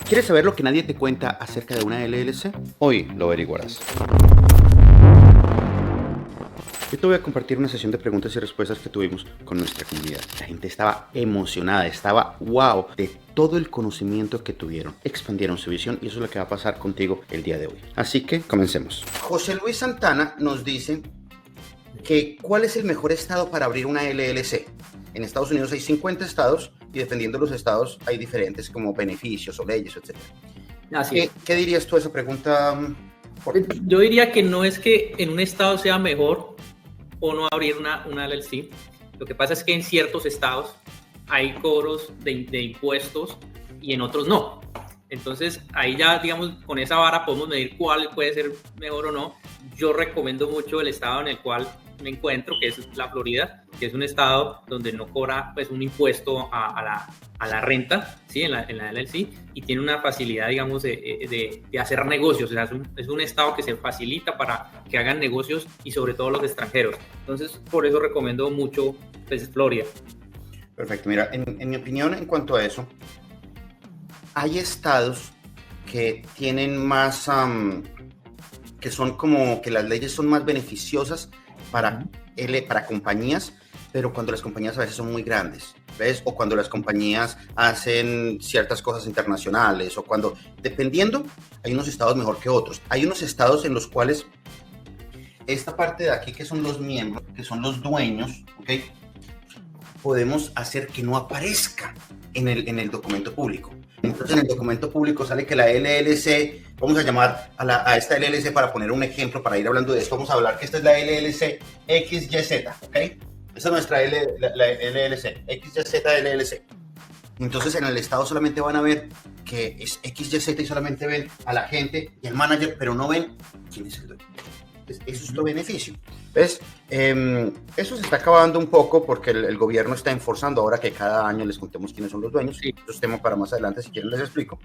¿Quieres saber lo que nadie te cuenta acerca de una LLC? Hoy lo averiguarás. Yo te voy a compartir una sesión de preguntas y respuestas que tuvimos con nuestra comunidad. La gente estaba emocionada, estaba wow de todo el conocimiento que tuvieron. Expandieron su visión y eso es lo que va a pasar contigo el día de hoy. Así que comencemos. José Luis Santana nos dice que ¿cuál es el mejor estado para abrir una LLC? En Estados Unidos hay 50 estados y dependiendo de los estados hay diferentes como beneficios o leyes, etc. ¿Qué dirías tú a esa pregunta? Yo diría que no es que en un estado sea mejor o no abrir una LLC. Lo que pasa es que en ciertos estados hay cobros de impuestos y en otros no. Entonces ahí ya, digamos, con esa vara podemos medir cuál puede ser mejor o no. Yo recomiendo mucho el estado en el cual me encuentro, que es la Florida, que es un estado donde no cobra pues un impuesto a la renta, ¿sí? en la LLC, y tiene una facilidad, digamos, de hacer negocios. O sea, es un estado que se facilita para que hagan negocios y sobre todo los extranjeros. Entonces, por eso recomiendo mucho pues, Florida. Perfecto. Mira, en mi opinión, en cuanto a eso, hay estados que tienen más, que son como que las leyes son más beneficiosas para compañías, pero cuando las compañías a veces son muy grandes, ¿ves? O cuando las compañías hacen ciertas cosas internacionales, o cuando, dependiendo, hay unos estados mejor que otros. Hay unos estados en los cuales esta parte de aquí, que son los miembros, que son los dueños, ¿ok? Podemos hacer que no aparezca en el documento público. Entonces en el documento público sale que la LLC, vamos a llamar a esta LLC para poner un ejemplo, para ir hablando de esto, vamos a hablar que esta es la LLC XYZ, ¿ok? Esta es nuestra la LLC, XYZ LLC. Entonces en el estado solamente van a ver que es XYZ y solamente ven a la gente y al manager, pero no ven quién es el dueño. Eso es tu beneficio. ¿Ves? Eso se está acabando un poco porque el gobierno está enforzando ahora que cada año les contemos quiénes son los dueños. Sí. Eso es tema para más adelante, si quieren les explico.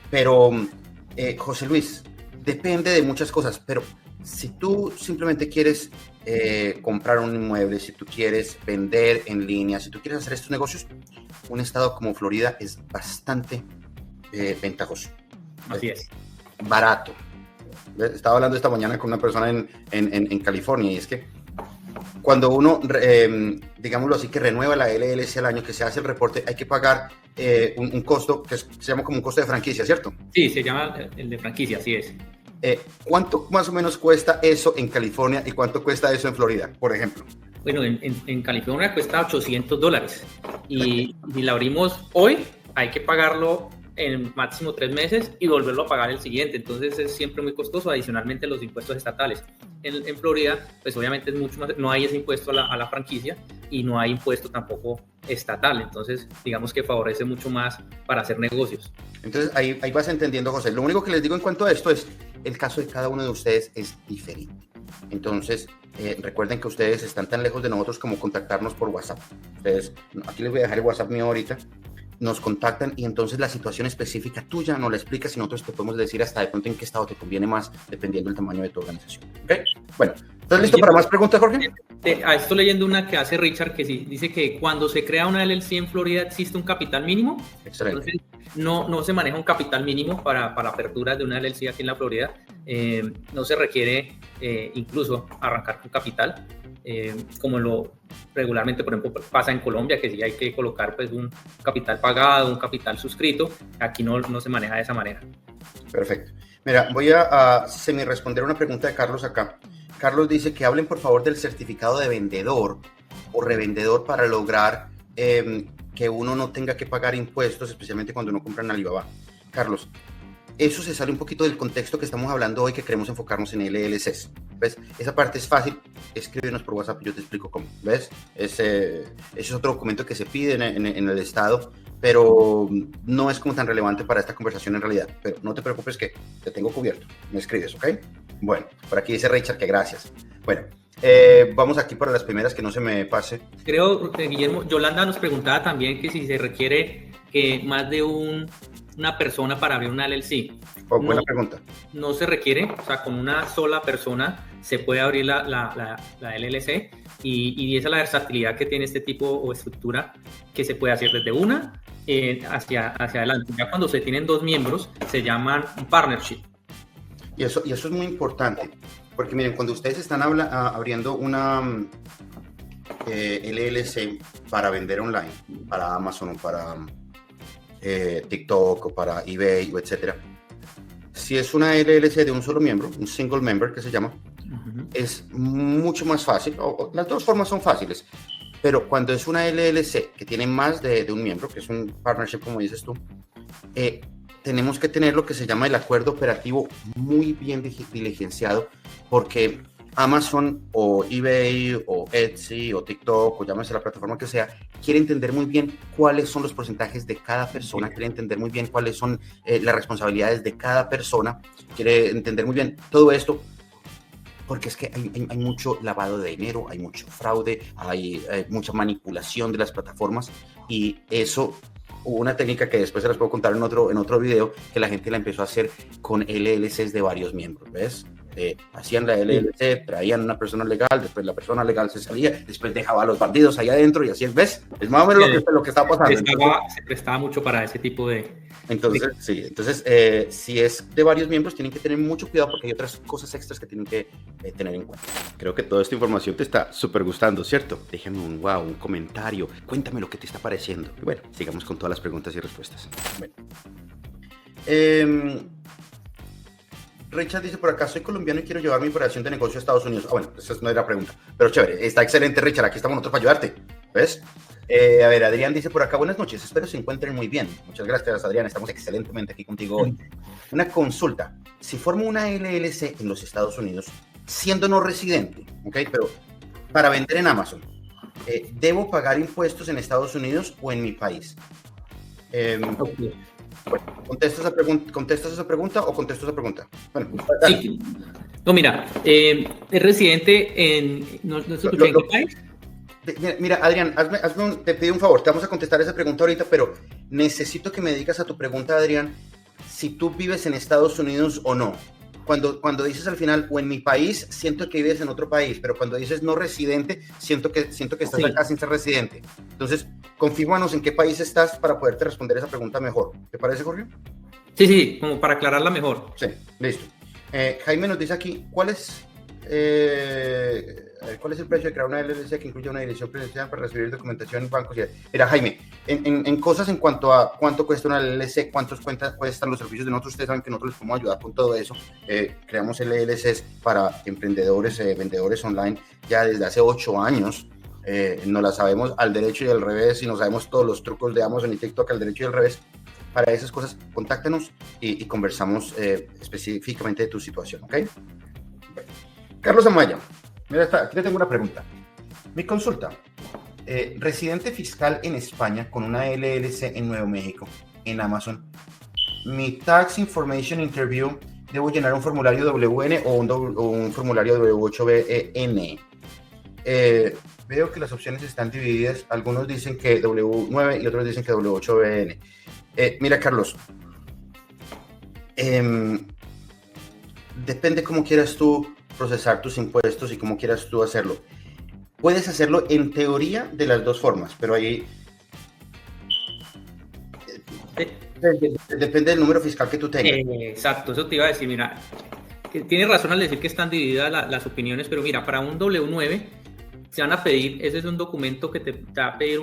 Pero, José Luis, depende de muchas cosas, pero si tú simplemente quieres comprar un inmueble, si tú quieres vender en línea, si tú quieres hacer estos negocios, un estado como Florida es bastante ventajoso. Así es. Barato. Estaba hablando esta mañana con una persona en California y es que cuando uno, digámoslo así, que renueva la LLC al año, que se hace el reporte, hay que pagar un costo que se llama como un costo de franquicia, ¿cierto? Sí, se llama el de franquicia, así es. ¿Cuánto más o menos cuesta eso en California y cuánto cuesta eso en Florida, por ejemplo? Bueno, en California cuesta $800 y si la abrimos hoy, hay que pagarlo en máximo 3 meses y volverlo a pagar el siguiente. Entonces es siempre muy costoso, adicionalmente los impuestos estatales. En Florida, pues obviamente es mucho más, no hay ese impuesto a la franquicia y no hay impuesto tampoco estatal. Entonces, digamos que favorece mucho más para hacer negocios. Entonces ahí vas entendiendo, José. Lo único que les digo en cuanto a esto es, el caso de cada uno de ustedes es diferente. Entonces, recuerden que ustedes están tan lejos de nosotros como contactarnos por WhatsApp. Ustedes, aquí les voy a dejar el WhatsApp mío ahorita. Nos contactan y entonces la situación específica tuya nos la explicas y nosotros te podemos decir hasta de pronto en qué estado te conviene más dependiendo del tamaño de tu organización. ¿Okay? Bueno, ¿estás listo para más preguntas, Jorge? Estoy leyendo una que hace Richard que sí, dice que cuando se crea una LLC en Florida existe un capital mínimo. Excelente. Entonces no se maneja un capital mínimo para apertura de una LLC aquí en la Florida. No se requiere incluso arrancar con capital. Como lo regularmente, por ejemplo, pasa en Colombia, que sí hay que colocar pues un capital pagado, un capital suscrito. Aquí no se maneja de esa manera. Perfecto. Mira, voy a semi-responder una pregunta de Carlos acá. Carlos dice que hablen por favor del certificado de vendedor o revendedor para lograr que uno no tenga que pagar impuestos, especialmente cuando uno compra en Alibaba. Carlos, eso se sale un poquito del contexto que estamos hablando hoy, que queremos enfocarnos en LLCs. ¿Ves? Esa parte es fácil. Escríbenos por WhatsApp y yo te explico cómo. ¿Ves? Ese es otro documento que se pide en el Estado, pero no es como tan relevante para esta conversación en realidad. Pero no te preocupes que te tengo cubierto. Me escribes, ¿ok? Bueno, por aquí dice Richard que gracias. Bueno, vamos aquí para las primeras, que no se me pase. Creo que Guillermo, Yolanda nos preguntaba también que si se requiere que más de una persona para abrir una LLC. Buena pregunta. No se requiere, o sea, con una sola persona se puede abrir la LLC y esa es la versatilidad que tiene este tipo o estructura, que se puede hacer desde una hacia adelante. Ya cuando se tienen 2 miembros, se llaman un partnership. Y eso es muy importante, porque miren, cuando ustedes están abriendo una LLC para vender online, para Amazon o para TikTok o para eBay, etcétera, si es una LLC de un solo miembro, un single member que se llama, es mucho más fácil, las dos formas son fáciles, pero cuando es una LLC que tiene más de un miembro, que es un partnership como dices tú, tenemos que tener lo que se llama el acuerdo operativo muy bien diligenciado, porque Amazon o eBay o Etsy o TikTok o llámese la plataforma que sea, quiere entender muy bien cuáles son los porcentajes de cada persona, quiere entender muy bien cuáles son las responsabilidades de cada persona, quiere entender muy bien todo esto, porque es que hay mucho lavado de dinero, hay mucho fraude, hay mucha manipulación de las plataformas, y eso, hubo una técnica que después se las puedo contar en otro video, que la gente la empezó a hacer con LLCs de varios miembros, ¿ves? Hacían la LLC, traían una persona legal, después la persona legal se salía, después dejaba a los bandidos ahí adentro y así, ¿ves? Es más o menos lo que está pasando. Se prestaba mucho para ese tipo de... Entonces, sí, entonces, si es de varios miembros, tienen que tener mucho cuidado porque hay otras cosas extras que tienen que tener en cuenta. Creo que toda esta información te está súper gustando, ¿cierto? Déjame un wow, un comentario, cuéntame lo que te está pareciendo. Y bueno, sigamos con todas las preguntas y respuestas. Bueno. Richard dice por acá, soy colombiano y quiero llevar mi operación de negocio a Estados Unidos. Ah, bueno, esa no era pregunta, pero chévere, está excelente, Richard, aquí estamos nosotros para ayudarte, ¿ves? A ver, Adrián dice por acá, buenas noches, espero se encuentren muy bien. Muchas gracias, Adrián, estamos excelentemente aquí contigo hoy. Una consulta, si formo una LLC en los Estados Unidos, siendo no residente, ¿ok? Pero para vender en Amazon, ¿debo pagar impuestos en Estados Unidos o en mi país? Okay. Bueno, ¿contestas esa pregunta o contesto esa pregunta? Bueno, sí. No, mira, ¿es residente en qué país? Mira, Adrián, te pido un favor, te vamos a contestar esa pregunta ahorita, pero necesito que me digas a tu pregunta, Adrián, si tú vives en Estados Unidos o no. Cuando dices al final, o en mi país, siento que vives en otro país, pero cuando dices no residente, siento que estás acá sin ser residente. Entonces, confírmanos en qué país estás para poderte responder esa pregunta mejor. ¿Te parece, Jorge? Sí, como para aclararla mejor. Sí, listo. Jaime nos dice aquí, ¿cuál es el precio de crear una LLC que incluye una dirección presencial para recibir documentación en bancos? Mira, Jaime, en cosas en cuanto a cuánto cuesta una LLC, cuántos cuestan los servicios de nosotros, ustedes saben que nosotros les podemos ayudar con todo eso. Creamos LLCs para emprendedores, vendedores online ya desde hace 8 años. Nos la sabemos al derecho y al revés, y nos sabemos todos los trucos de Amazon y TikTok al derecho y al revés. Para esas cosas, contáctanos y conversamos específicamente de tu situación, ¿ok? Carlos Amaya, mira, aquí te tengo una pregunta. Mi consulta, residente fiscal en España con una LLC en Nuevo México, en Amazon. Mi Tax Information Interview, ¿debo llenar un formulario WN o un formulario W8BN? Veo que las opciones están divididas. Algunos dicen que W9 y otros dicen que W8BN. Mira, Carlos, depende cómo quieras tú procesar tus impuestos y cómo quieras tú hacerlo. Puedes hacerlo en teoría de las dos formas, pero ahí depende del número fiscal que tú tengas. Exacto, eso te iba a decir, mira, tienes razón al decir que están divididas las opiniones, pero mira, para un W9 se van a pedir, ese es un documento que te va a pedir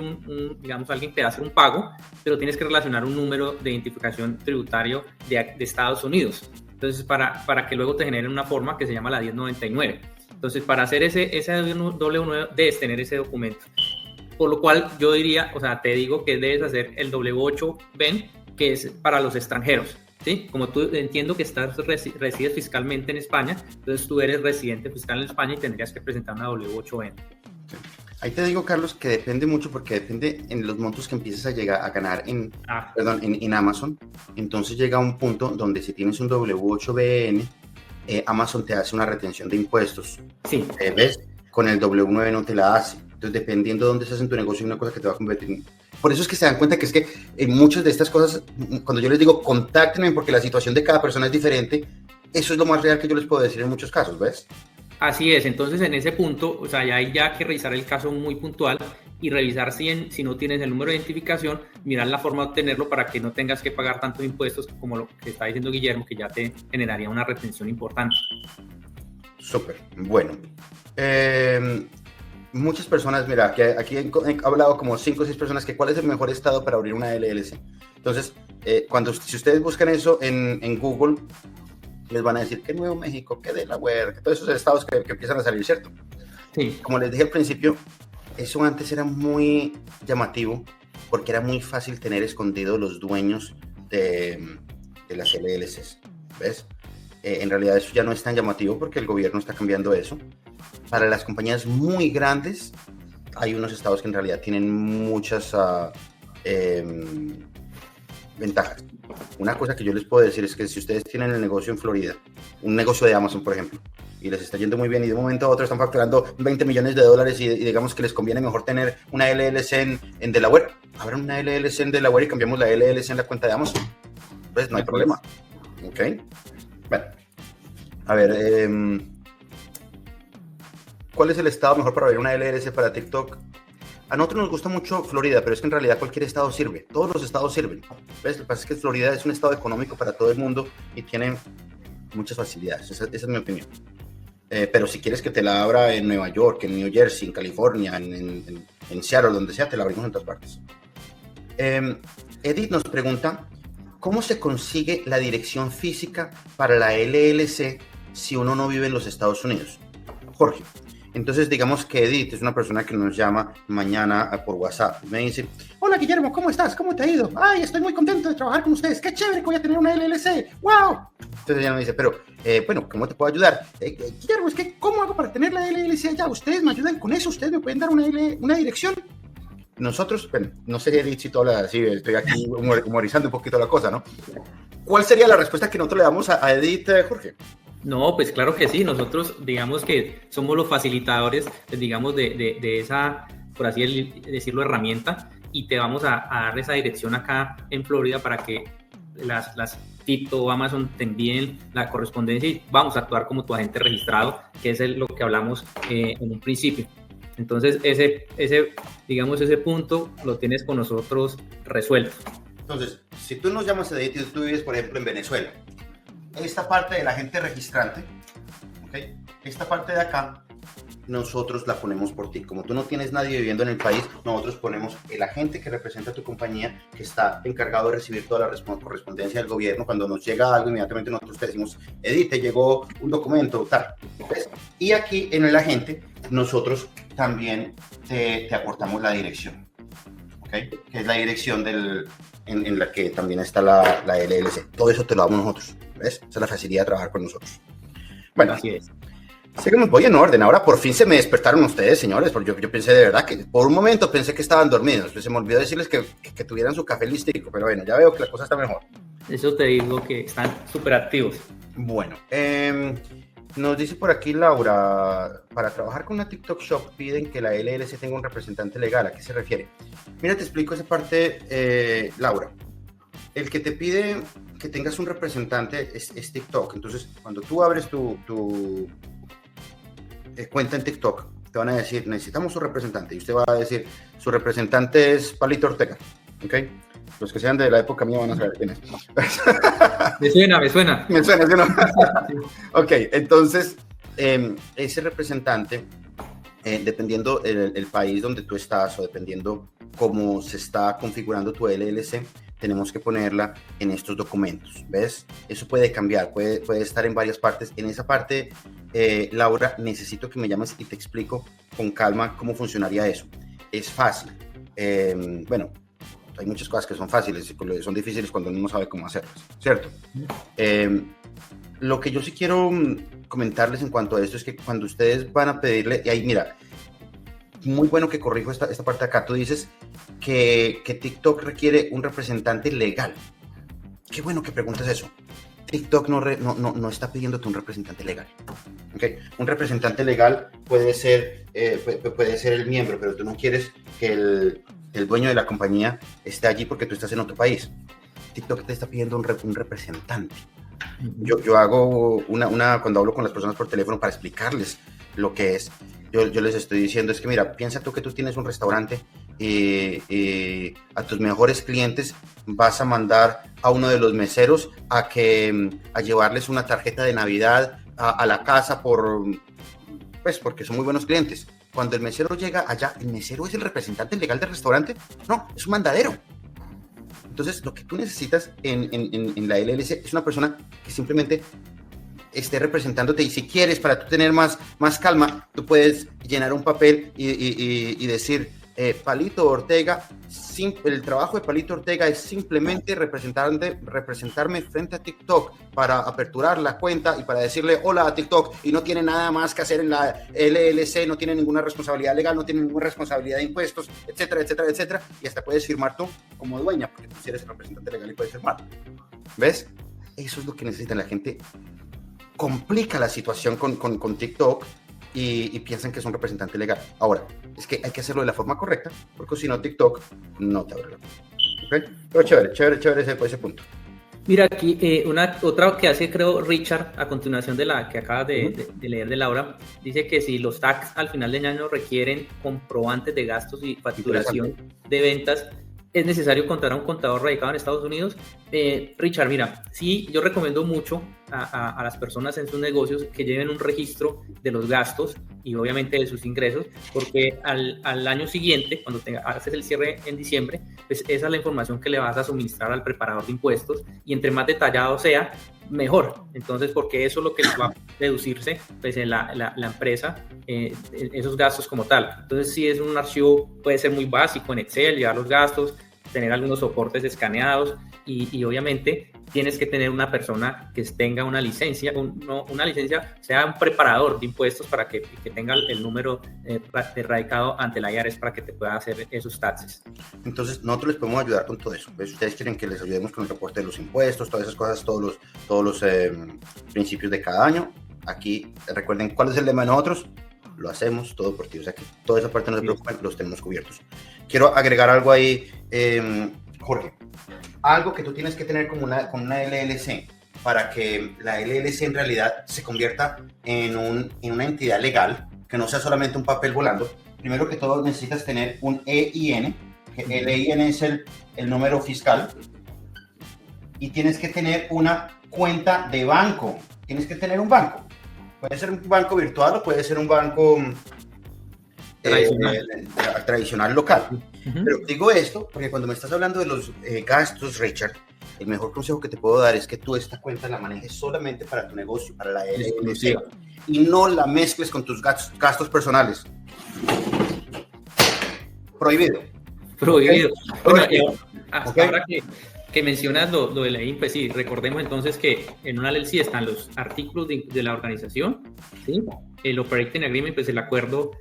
digamos, alguien que va a hacer un pago, pero tienes que relacionar un número de identificación tributario de Estados Unidos. Entonces, para que luego te generen una forma que se llama la 1099. Entonces, para hacer ese W9 debes tener ese documento. Por lo cual, yo diría, o sea, te digo que debes hacer el W8BEN, que es para los extranjeros, ¿sí? Como tú entiendo que resides fiscalmente en España, entonces tú eres residente fiscal en España y tendrías que presentar una W8BEN. Sí. Ahí te digo, Carlos, que depende mucho, porque depende en los montos que empieces a llegar a ganar en Amazon. Entonces llega un punto donde si tienes un W8BN, Amazon te hace una retención de impuestos. Sí. ¿Ves? Con el W9 no te la hace. Entonces, dependiendo de dónde estás en tu negocio, hay una cosa que te va a convertir. Por eso es que se dan cuenta que es que en muchas de estas cosas, cuando yo les digo, contáctenme porque la situación de cada persona es diferente, eso es lo más real que yo les puedo decir en muchos casos, ¿ves? Así es, entonces en ese punto, o sea, ya hay que revisar el caso muy puntual, y revisar si no tienes el número de identificación, mirar la forma de obtenerlo para que no tengas que pagar tantos impuestos como lo que está diciendo Guillermo, que ya te generaría una retención importante. Súper, bueno. Muchas personas, mira, que aquí he hablado como 5 o 6 personas que cuál es el mejor estado para abrir una LLC. Entonces, si ustedes buscan eso en Google, les van a decir que Nuevo México, que Delaware, que todos esos estados que empiezan a salir, ¿cierto? Sí. Como les dije al principio, eso antes era muy llamativo porque era muy fácil tener escondidos los dueños de las LLCs, ¿ves? En realidad eso ya no es tan llamativo porque el gobierno está cambiando eso. Para las compañías muy grandes, hay unos estados que en realidad tienen muchas ventajas. Una cosa que yo les puedo decir es que si ustedes tienen el negocio en Florida, un negocio de Amazon, por ejemplo, y les está yendo muy bien y de un momento a otro están facturando $20 millones y digamos que les conviene mejor tener una LLC en Delaware, abran una LLC en Delaware y cambiamos la LLC en la cuenta de Amazon. Pues no hay problema. ¿Ok? Bueno, a ver, ¿cuál es el estado mejor para abrir una LLC para TikTok? A nosotros nos gusta mucho Florida, pero es que en realidad cualquier estado sirve. Todos los estados sirven. ¿Ves? Lo que pasa es que Florida es un estado económico para todo el mundo y tiene muchas facilidades. Esa es mi opinión. Pero si quieres que te la abra en Nueva York, en New Jersey, en California, en Seattle, donde sea, te la abrimos en todas partes. Edith nos pregunta, ¿cómo se consigue la dirección física para la LLC si uno no vive en los Estados Unidos? Jorge. Entonces, digamos que Edith es una persona que nos llama mañana por WhatsApp. Me dice, hola Guillermo, ¿cómo estás? ¿Cómo te ha ido? Ay, estoy muy contento de trabajar con ustedes. ¡Qué chévere que voy a tener una LLC! ¡Wow! Entonces ella me dice, pero, bueno, ¿cómo te puedo ayudar? Guillermo, es que, ¿cómo hago para tener la LLC allá? ¿Ustedes me ayudan con eso? ¿Ustedes me pueden dar una dirección? Nosotros, bueno, no sé Edith si tú hablas así, estoy aquí humorizando un poquito la cosa, ¿no? ¿Cuál sería la respuesta que nosotros le damos a Edith, Jorge? No, pues claro que sí, nosotros digamos que somos los facilitadores, digamos, de esa, por así decirlo, herramienta, y te vamos a dar esa dirección acá en Florida para que las TikTok o Amazon te envíen la correspondencia y vamos a actuar como tu agente registrado, que es lo que hablamos en un principio. Entonces, ese punto lo tienes con nosotros resuelto. Entonces, si tú nos llamas Edith y tú vives, por ejemplo, en Venezuela, esta parte del agente registrante, ¿okay? Esta parte de acá, nosotros la ponemos por ti. Como tú no tienes nadie viviendo en el país, nosotros ponemos el agente que representa a tu compañía, que está encargado de recibir toda la correspondencia del gobierno. Cuando nos llega algo, inmediatamente nosotros te decimos, Edith, te llegó un documento, tal. ¿Ves? Y aquí en el agente, nosotros también te aportamos la dirección, ¿okay? Que es la dirección en la que también está la LLC. Todo eso te lo damos nosotros. ¿Ves? Esa es la facilidad de trabajar con nosotros. Bueno, así es. Seguimos, voy en orden. Ahora por fin se me despertaron ustedes, señores, porque yo pensé de verdad que por un momento pensé que estaban dormidos. Pues se me olvidó decirles que tuvieran su café listico, pero bueno, ya veo que la cosa está mejor. Eso te digo que están súper activos. Bueno, nos dice por aquí Laura, para trabajar con una TikTok Shop piden que la LLC tenga un representante legal. ¿A qué se refiere? Mira, te explico esa parte, Laura. El que te pide que tengas un representante es TikTok. Entonces, cuando tú abres tu cuenta en TikTok, te van a decir, necesitamos un representante. Y usted va a decir, su representante es Palito Ortega. ¿Ok? Los que sean de la época mía van a saber quién es. Me suena. Me suena, ¿sí, no? Ok, entonces, ese representante, dependiendo el país donde tú estás o dependiendo cómo se está configurando tu LLC, tenemos que ponerla en estos documentos, ¿ves? Eso puede cambiar, puede estar en varias partes. En esa parte, Laura, necesito que me llames y te explico con calma cómo funcionaría eso. Es fácil. Bueno, hay muchas cosas que son fáciles y son difíciles cuando uno no sabe cómo hacerlas, ¿cierto? Lo que yo sí quiero comentarles en cuanto a esto es que cuando ustedes van a pedirle, y ahí mira, muy bueno que corrijo esta parte de acá, tú dices que TikTok requiere un representante legal. Qué bueno que preguntas eso. TikTok no está pidiéndote un representante legal. ¿Okay? Un representante legal puede ser el miembro, pero tú no quieres que el dueño de la compañía esté allí porque tú estás en otro país. TikTok te está pidiendo un representante. Yo hago cuando hablo con las personas por teléfono para explicarles lo que es. yo les estoy diciendo es que, mira, piensa tú que tú tienes un restaurante y a tus mejores clientes vas a mandar a uno de los meseros a llevarles una tarjeta de Navidad a la casa pues porque son muy buenos clientes. Cuando el mesero llega allá, ¿el mesero es el representante legal del restaurante? No, es un mandadero. Entonces, lo que tú necesitas en la LLC es una persona que simplemente esté representándote, y si quieres, para tú tener más calma, tú puedes llenar un papel y decir, Palito Ortega, el trabajo de Palito Ortega es simplemente representarme frente a TikTok para aperturar la cuenta y para decirle hola a TikTok, y no tiene nada más que hacer en la LLC, no tiene ninguna responsabilidad legal, no tiene ninguna responsabilidad de impuestos, etcétera, etcétera, etcétera, y hasta puedes firmar tú como dueña, porque tú sí eres el representante legal y puedes firmar. ¿Ves? Eso es lo que necesita la gente. Complica la situación con TikTok y piensan que es un representante legal. Ahora, es que hay que hacerlo de la forma correcta, porque si no, TikTok no te abre la puerta. ¿Okay? Pero chévere ese punto. Mira, aquí otra que hace, creo, Richard, a continuación de la que acabas de leer de Laura, dice que si los tax al final del año requieren comprobantes de gastos y facturación de ventas, es necesario contar a un contador radicado en Estados Unidos. Richard, mira, sí, yo recomiendo mucho a las personas en sus negocios que lleven un registro de los gastos y obviamente de sus ingresos, porque al año siguiente, cuando haces el cierre en diciembre, pues esa es la información que le vas a suministrar al preparador de impuestos, y entre más detallado sea, mejor. Entonces, porque eso es lo que les va a deducirse pues, en la empresa, esos gastos como tal. Entonces, si es un archivo, puede ser muy básico en Excel, llevar los gastos, tener algunos soportes escaneados, y obviamente tienes que tener una persona que tenga una licencia, sea un preparador de impuestos para que tenga el número radicado ante la IRS para que te pueda hacer esos taxes. Entonces, nosotros les podemos ayudar con todo eso. ¿Ves? Ustedes quieren que les ayudemos con el reporte de los impuestos, todas esas cosas, todos los principios de cada año. Aquí, recuerden, ¿cuál es el lema de nosotros? Lo hacemos todo por ti. O sea, que toda esa parte no se preocupen, los tenemos cubiertos. Quiero agregar algo ahí, Jorge. Algo que tú tienes que tener con una LLC para que la LLC en realidad se convierta en una entidad legal, que no sea solamente un papel volando. Primero que todo necesitas tener un EIN, que el EIN es el número fiscal, y tienes que tener una cuenta de banco. Tienes que tener un banco. Puede ser un banco virtual o puede ser un banco tradicional local. Pero digo esto porque cuando me estás hablando de los gastos, Richard, el mejor consejo que te puedo dar es que tú esta cuenta la manejes solamente para tu negocio, para la LLC, y no la mezcles con tus gastos personales. Prohibido. Okay. Bueno, ahora que mencionas lo de la IN, pues sí, recordemos entonces que en una LLC están los artículos de la organización, ¿sí? El Operating Agreement, pues el acuerdo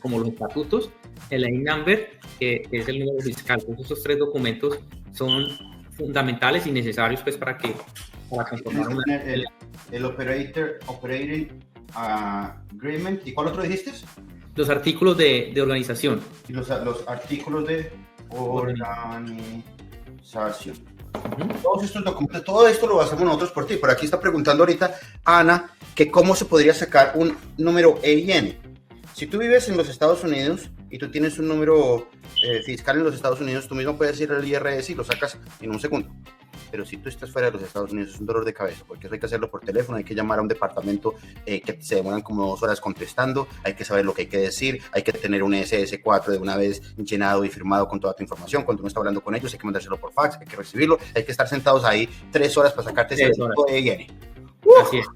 como los estatutos, el IN Number, que es el número fiscal. Pues esos tres documentos son fundamentales y necesarios pues para conformar el Operating Agreement. ¿Y cuál otro dijiste? Los artículos de organización. Y los artículos de organización. Todos estos documentos, todo esto lo hacemos nosotros por ti. Por aquí está preguntando ahorita Ana que cómo se podría sacar un número EIN. Si tú vives en los Estados Unidos y tú tienes un número fiscal en los Estados Unidos, tú mismo puedes ir al IRS y lo sacas en un segundo. Pero si tú estás fuera de los Estados Unidos es un dolor de cabeza, porque eso hay que hacerlo por teléfono, hay que llamar a un departamento que se demoran como 2 horas contestando, hay que saber lo que hay que decir, hay que tener un SS4 de una vez llenado y firmado con toda tu información. Cuando uno está hablando con ellos hay que mandárselo por fax, hay que recibirlo, hay que estar sentados ahí 3 horas para sacarte ese tipo de IRS. Así es.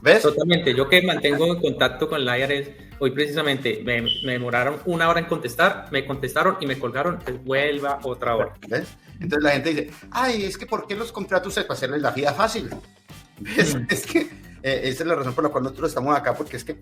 ¿Ves? Totalmente. Yo que mantengo en contacto con la IRS, hoy precisamente me demoraron 1 hora en contestar, me contestaron y me colgaron, pues vuelva otra hora. ¿Ves? Entonces la gente dice, ay, es que ¿por qué los contratos para hacerles la vida fácil? ¿Ves? Es que esa es la razón por la cual nosotros estamos acá, porque es que,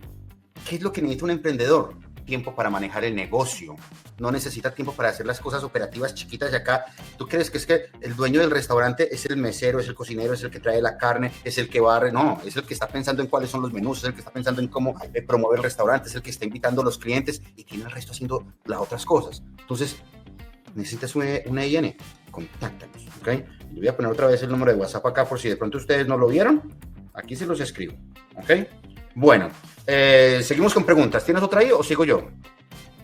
¿qué es lo que necesita un emprendedor? Tiempo para manejar el negocio. No necesita tiempo para hacer las cosas operativas chiquitas de acá. ¿Tú crees que es que el dueño del restaurante es el mesero, es el cocinero, es el que trae la carne, es el que barre? No, es el que está pensando en cuáles son los menús, es el que está pensando en cómo promover el restaurante, es el que está invitando a los clientes y tiene el resto haciendo las otras cosas. Entonces, necesitas una EIN, contáctanos, ¿ok? Le voy a poner otra vez el número de WhatsApp acá por si de pronto ustedes no lo vieron. Aquí se los escribo, ¿ok? Bueno, seguimos con preguntas. ¿Tienes otra ahí o sigo yo?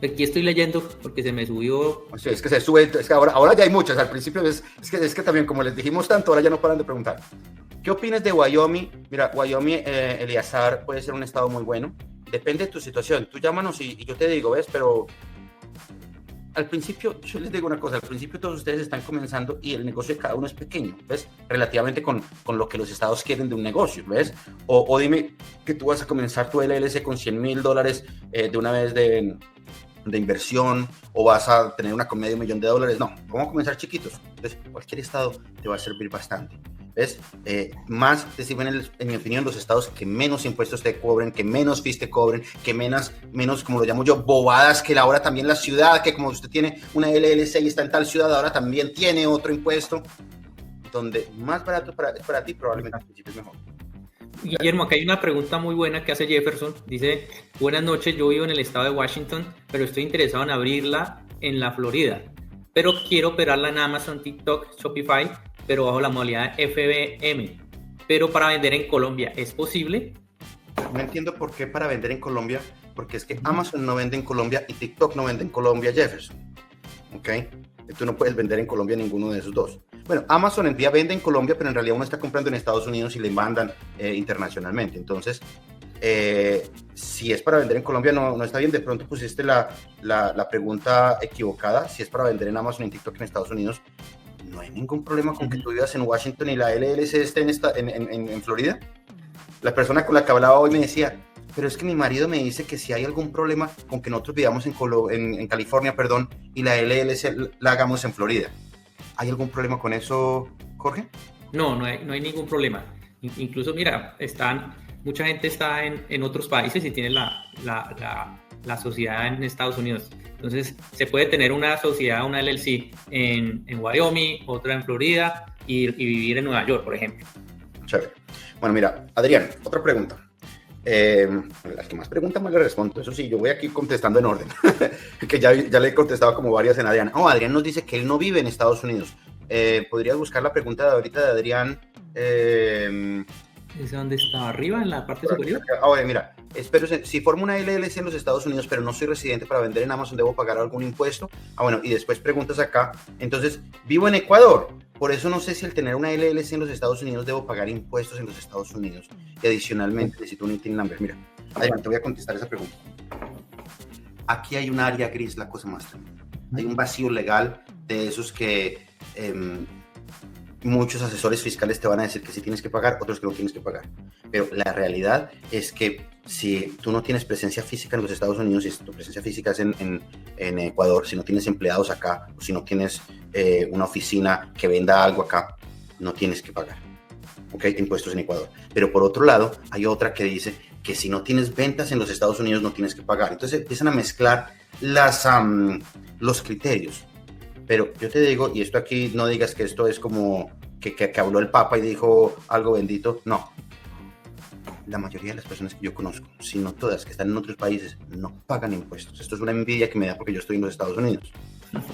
Aquí estoy leyendo porque se me subió. Sí, es que se sube, es que ahora ya hay muchas. Al principio es que también, como les dijimos tanto, ahora ya no paran de preguntar. ¿Qué opinas de Wyoming? Mira, Wyoming, Eleazar, puede ser un estado muy bueno. Depende de tu situación. Tú llámanos y yo te digo, ¿ves? Pero al principio, yo les digo una cosa, al principio todos ustedes están comenzando y el negocio de cada uno es pequeño, ¿ves? Relativamente con lo que los estados quieren de un negocio, ¿ves? O dime que tú vas a comenzar tu LLC con $100,000 de una vez de inversión, o vas a tener una con $500,000. No, vamos a comenzar chiquitos. Entonces, cualquier estado te va a servir bastante. ¿Ves? Más te sirven, en mi opinión, los estados que menos impuestos te cobren, que menos fees te cobren, que menos, como lo llamo yo, bobadas, que ahora también la ciudad, que como usted tiene una LLC y está en tal ciudad, ahora también tiene otro impuesto, donde más barato es para ti, probablemente al principio es mejor. Guillermo, acá hay una pregunta muy buena que hace Jefferson. Dice, buenas noches, yo vivo en el estado de Washington, pero estoy interesado en abrirla en la Florida, pero quiero operarla en Amazon, TikTok, Shopify, pero bajo la modalidad FBM, pero para vender en Colombia, ¿es posible? No entiendo por qué para vender en Colombia, porque es que Amazon no vende en Colombia y TikTok no vende en Colombia, Jefferson. ¿Ok? Tú no puedes vender en Colombia ninguno de esos dos. Bueno, Amazon en día vende en Colombia, pero en realidad uno está comprando en Estados Unidos y le mandan internacionalmente. Entonces, si es para vender en Colombia, no está bien. De pronto pusiste la pregunta equivocada. Si es para vender en Amazon y en TikTok en Estados Unidos, no hay ningún problema con que tú vivas en Washington y la LLC esté en Florida. La persona con la que hablaba hoy me decía, pero es que mi marido me dice que si hay algún problema con que nosotros vivamos en California, y la LLC la hagamos en Florida. ¿Hay algún problema con eso, Jorge? No hay ningún problema. Incluso, mira, mucha gente está en otros países y tiene la sociedad en Estados Unidos. Entonces, se puede tener una sociedad, una LLC en Wyoming, otra en Florida y vivir en Nueva York, por ejemplo. Chévere. Bueno, mira, Adrián, otra pregunta. Las que más preguntan, más le respondo. Eso sí, yo voy aquí contestando en orden. Que ya le he contestado como varias en Adrián. Adrián nos dice que él no vive en Estados Unidos. ¿Podrías buscar la pregunta de ahorita de Adrián? ¿Es donde está arriba, en la parte superior? Ahora, mira, espero, si formo una LLC en los Estados Unidos, pero no soy residente para vender en Amazon, ¿debo pagar algún impuesto? Bueno, y después preguntas acá. Entonces, vivo en Ecuador. Por eso no sé si al tener una LLC en los Estados Unidos debo pagar impuestos en los Estados Unidos. Y adicionalmente necesito un ITIN number. Mira, Adrián, te voy a contestar esa pregunta. Aquí hay un área gris, la cosa más tremenda. Hay un vacío legal de esos que muchos asesores fiscales te van a decir que sí tienes que pagar, otros que no tienes que pagar. Pero la realidad es que si tú no tienes presencia física en los Estados Unidos, si tu presencia física es en Ecuador, si no tienes empleados acá, o si no tienes una oficina que venda algo acá, no tienes que pagar, ¿ok? Impuestos en Ecuador. Pero por otro lado, hay otra que dice que si no tienes ventas en los Estados Unidos, no tienes que pagar. Entonces empiezan a mezclar los criterios. Pero yo te digo, y esto aquí no digas que esto es como que habló el Papa y dijo algo bendito, no. La mayoría de las personas que yo conozco, si no todas, que están en otros países, no pagan impuestos. Esto es una envidia que me da porque yo estoy en los Estados Unidos.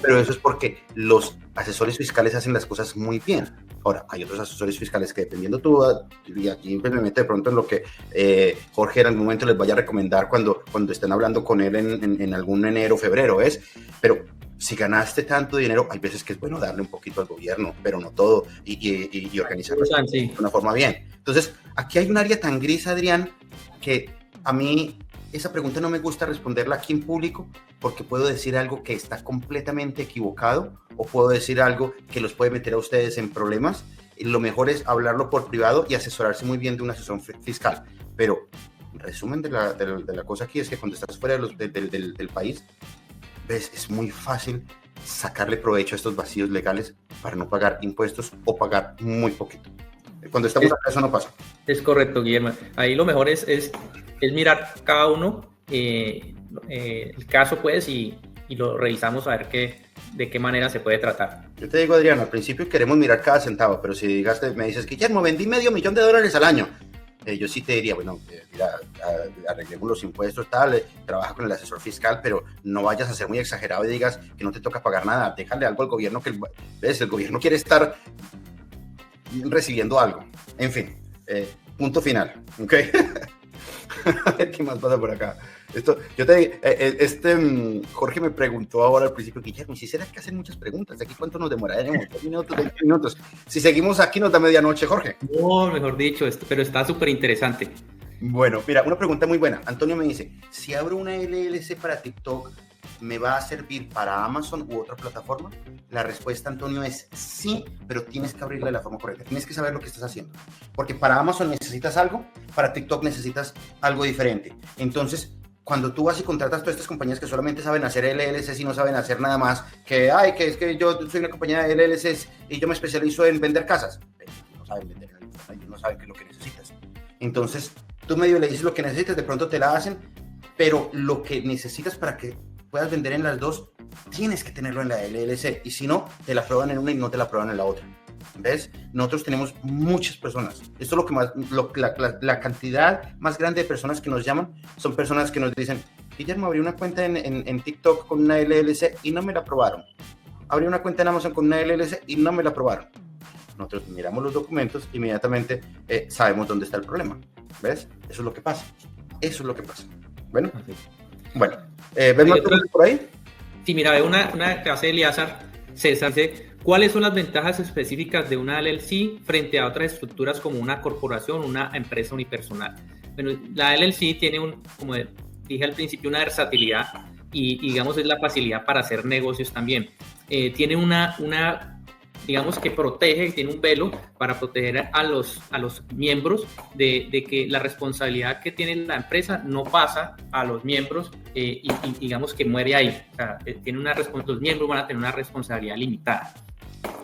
Pero eso es porque los asesores fiscales hacen las cosas muy bien. Ahora, hay otros asesores fiscales que dependiendo tú, y aquí me meto de pronto en lo que Jorge en algún momento les vaya a recomendar cuando estén hablando con él en algún enero o febrero, ¿ves? Pero si ganaste tanto dinero, hay veces que es bueno darle un poquito al gobierno, pero no todo, y organizarlo de una forma bien. Entonces, aquí hay un área tan gris, Adrián, que a mí esa pregunta no me gusta responderla aquí en público, porque puedo decir algo que está completamente equivocado, o puedo decir algo que los puede meter a ustedes en problemas. Lo mejor es hablarlo por privado y asesorarse muy bien de un asesor fiscal. Pero el resumen de la cosa aquí es que cuando estás fuera del país, ¿ves? Es muy fácil sacarle provecho a estos vacíos legales para no pagar impuestos o pagar muy poquito. Cuando estamos acá, eso no pasa. Es correcto, Guillermo. Ahí lo mejor es mirar cada uno el caso, pues, y lo revisamos a ver de qué manera se puede tratar. Yo te digo, Adrián, al principio queremos mirar cada centavo, pero si me dices, Guillermo, vendí $500,000 al año, yo sí te diría, bueno, mira, arreglemos los impuestos, tal, trabaja con el asesor fiscal, pero no vayas a ser muy exagerado y digas que no te toca pagar nada. Déjale algo al gobierno, ¿ves? El gobierno quiere estar recibiendo algo. En fin, punto final, ¿ok? A ver qué más pasa por acá. Jorge me preguntó ahora al principio, Guillermo, si será que hacen muchas preguntas, ¿aquí cuánto nos demoraremos? 10 minutos, 20 minutos. Si seguimos aquí nos da medianoche, Jorge. No, mejor dicho, pero está súper interesante. Bueno, mira, una pregunta muy buena. Antonio me dice, si abro una LLC para TikTok, ¿me va a servir para Amazon u otra plataforma? La respuesta, Antonio, es sí, pero tienes que abrirla de la forma correcta. Tienes que saber lo que estás haciendo. Porque para Amazon necesitas algo, para TikTok necesitas algo diferente. Entonces, cuando tú vas y contratas todas estas compañías que solamente saben hacer LLCs y no saben hacer nada más, que es que yo soy una compañía de LLCs y yo me especializo en vender casas. No saben vender, ellos no saben qué es lo que necesitas. Entonces, tú medio le dices lo que necesitas, de pronto te la hacen, pero lo que necesitas para que puedas vender en las dos, tienes que tenerlo en la LLC, y si no, te la prueban en una y no te la prueban en la otra. ¿Ves? Nosotros tenemos muchas personas. Esto es lo que más, la cantidad más grande de personas que nos llaman son personas que nos dicen, Guillermo, abrí una cuenta en TikTok con una LLC y no me la aprobaron. Abrí una cuenta en Amazon con una LLC y no me la aprobaron. Nosotros miramos los documentos, inmediatamente sabemos dónde está el problema. ¿Ves? Eso es lo que pasa. Eso es lo que pasa. Bueno, ¿ves más preguntas por ahí? Sí, mira, hay una que hace Eliazar César, dice, ¿cuáles son las ventajas específicas de una LLC frente a otras estructuras como una corporación, una empresa unipersonal? Bueno, la LLC tiene, como dije al principio, una versatilidad y digamos es la facilidad para hacer negocios también. Tiene digamos que protege, tiene un velo para proteger a los miembros de que la responsabilidad que tiene la empresa no pasa a los miembros y digamos que muere ahí. O sea, los miembros van a tener una responsabilidad limitada.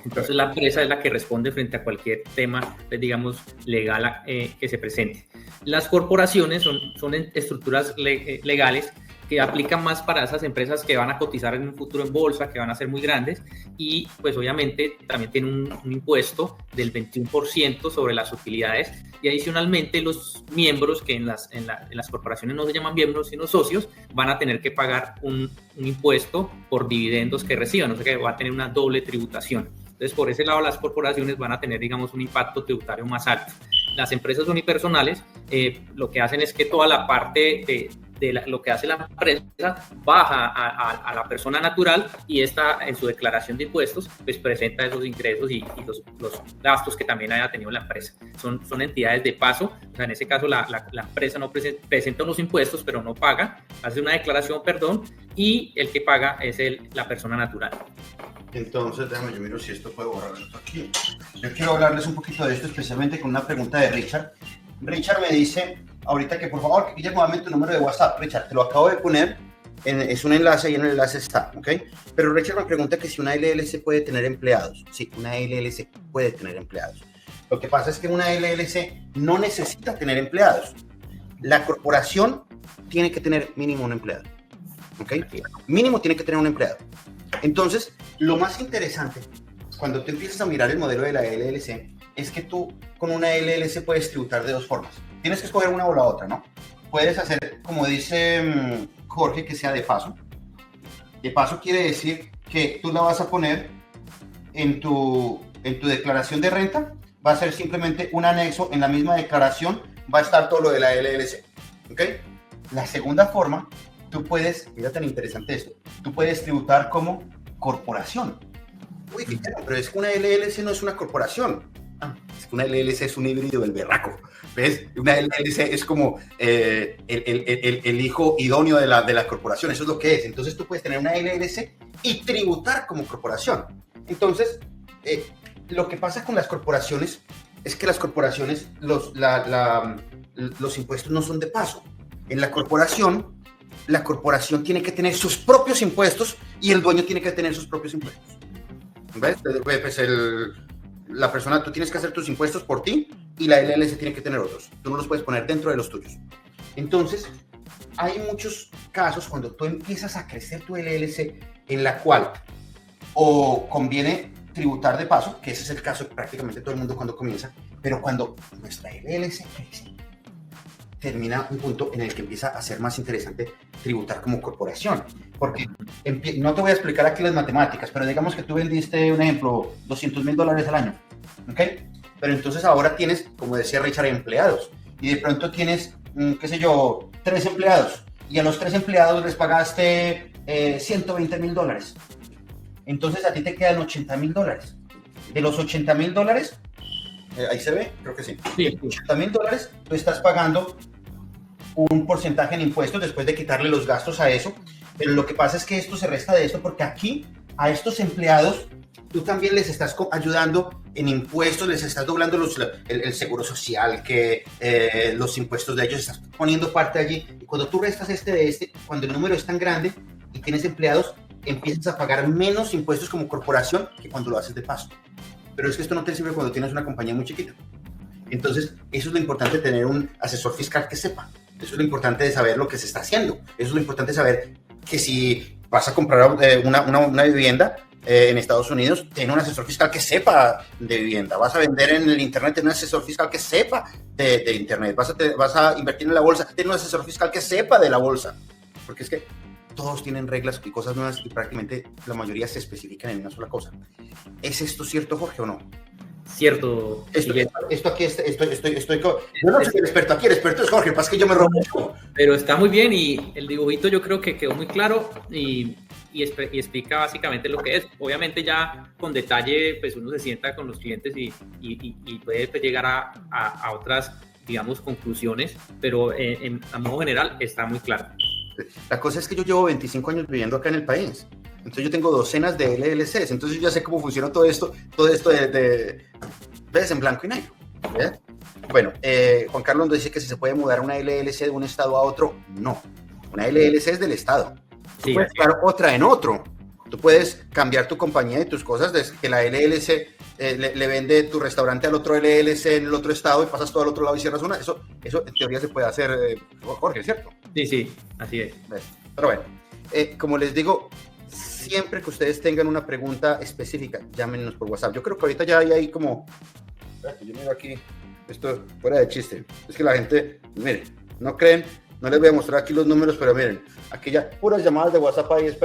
Entonces la empresa es la que responde frente a cualquier tema, digamos, legal que se presente. Las corporaciones son estructuras legales que aplican más para esas empresas que van a cotizar en un futuro en bolsa, que van a ser muy grandes y pues obviamente también tienen un impuesto del 21% sobre las utilidades y adicionalmente los miembros que en las corporaciones no se llaman miembros sino socios van a tener que pagar un impuesto por dividendos que reciban, o sea que va a tener una doble tributación. Entonces por ese lado las corporaciones van a tener digamos un impacto tributario más alto. Las empresas unipersonales lo que hacen es que toda la parte de lo que hace la empresa baja a la persona natural y esta en su declaración de impuestos pues presenta esos ingresos y los gastos que también haya tenido la empresa. Son entidades de paso, o sea, en ese caso la empresa no presenta unos impuestos pero no paga, hace una declaración, y el que paga es la persona natural. Entonces, déjame, yo miro si esto puedo borrar esto aquí. Yo quiero hablarles un poquito de esto, especialmente con una pregunta de Richard. Richard me dice ahorita que por favor, que Guillermo, dame tu número de WhatsApp. Richard, te lo acabo de poner, es un enlace y en el enlace está, ¿ok? Pero Richard me pregunta que si una LLC puede tener empleados. Sí, una LLC puede tener empleados. Lo que pasa es que una LLC no necesita tener empleados. La corporación tiene que tener mínimo un empleado, ¿ok? Mínimo tiene que tener un empleado. Entonces, lo más interesante, cuando tú empiezas a mirar el modelo de la LLC, es que tú con una LLC puedes tributar de dos formas. Tienes que escoger una o la otra, ¿no? Puedes hacer, como dice Jorge, que sea de paso. De paso quiere decir que tú la vas a poner en tu declaración de renta, va a ser simplemente un anexo, en la misma declaración va a estar todo lo de la LLC, ¿ok? La segunda forma, tú puedes, mira tan interesante esto, tú puedes tributar como corporación. Uy, fíjate, pero es que una LLC no es una corporación. Es que una LLC es un híbrido del berraco. ¿Ves? Una LLC es como el hijo idóneo de la corporación. Eso es lo que es. Entonces tú puedes tener una LLC y tributar como corporación. Entonces, lo que pasa con las corporaciones es que las corporaciones, los impuestos no son de paso. En la corporación tiene que tener sus propios impuestos y el dueño tiene que tener sus propios impuestos. ¿Ves? Pues la persona, tú tienes que hacer tus impuestos por ti y la LLC tiene que tener otros. Tú no los puedes poner dentro de los tuyos. Entonces, hay muchos casos cuando tú empiezas a crecer tu LLC en la cual o conviene tributar de paso, que ese es el caso de prácticamente todo el mundo cuando comienza, pero cuando nuestra LLC crece, termina un punto en el que empieza a ser más interesante tributar como corporación. Porque no te voy a explicar aquí las matemáticas, pero digamos que tú vendiste, un ejemplo, $200,000 al año, ¿ok? Pero entonces ahora tienes, como decía Richard, empleados y de pronto tienes qué sé yo, 3 empleados, y a los 3 empleados les pagaste $120,000. Entonces a ti te quedan $80,000. De los $80,000, ahí se ve, creo que sí. Sí. De $80,000, tú estás pagando un porcentaje en impuestos después de quitarle los gastos a eso. Pero lo que pasa es que esto se resta de esto porque aquí a estos empleados tú también les estás ayudando en impuestos, les estás doblando el seguro social, que los impuestos de ellos, estás poniendo parte allí. Y cuando tú restas cuando el número es tan grande y tienes empleados, empiezas a pagar menos impuestos como corporación que cuando lo haces de paso. Pero es que esto no te sirve cuando tienes una compañía muy chiquita. Entonces, eso es lo importante de tener un asesor fiscal que sepa. Eso es lo importante de saber lo que se está haciendo. Eso es lo importante de saber que si vas a comprar una vivienda en Estados Unidos, ten un asesor fiscal que sepa de vivienda. Vas a vender en el internet, ten un asesor fiscal que sepa de internet. Vas a invertir en la bolsa, ten un asesor fiscal que sepa de la bolsa. Porque es que todos tienen reglas y cosas nuevas y prácticamente la mayoría se especifican en una sola cosa. ¿Es esto cierto, Jorge, o no? Cierto. Esto aquí, yo no soy el experto aquí, el experto es Jorge, pasa que yo me robo mucho. Pero está muy bien y el dibujito yo creo que quedó muy claro y explica básicamente lo que es. Obviamente ya con detalle, pues uno se sienta con los clientes y puede pues, llegar a otras, digamos, conclusiones, pero a modo general está muy claro. La cosa es que yo llevo 25 años viviendo acá en el país. Entonces yo tengo docenas de LLCs, entonces yo ya sé cómo funciona todo esto ves en blanco y negro. ¿Ves? Bueno, Juan Carlos nos dice que si se puede mudar una LLC de un estado a otro, no. Una LLC es del estado. Tú puedes crear otra en otro. Tú puedes cambiar tu compañía y tus cosas desde que la LLC le vende tu restaurante al otro LLC en el otro estado y pasas todo al otro lado y cierras una. Eso en teoría se puede hacer, Jorge, ¿cierto? Sí, así es. ¿Ves? Pero bueno, como les digo, siempre que ustedes tengan una pregunta específica, llámenos por WhatsApp. Yo creo que ahorita ya hay como... Yo miro aquí, esto fuera de chiste. Es que la gente, miren, no creen, no les voy a mostrar aquí los números, pero miren, aquí ya puras llamadas de WhatsApp ahí,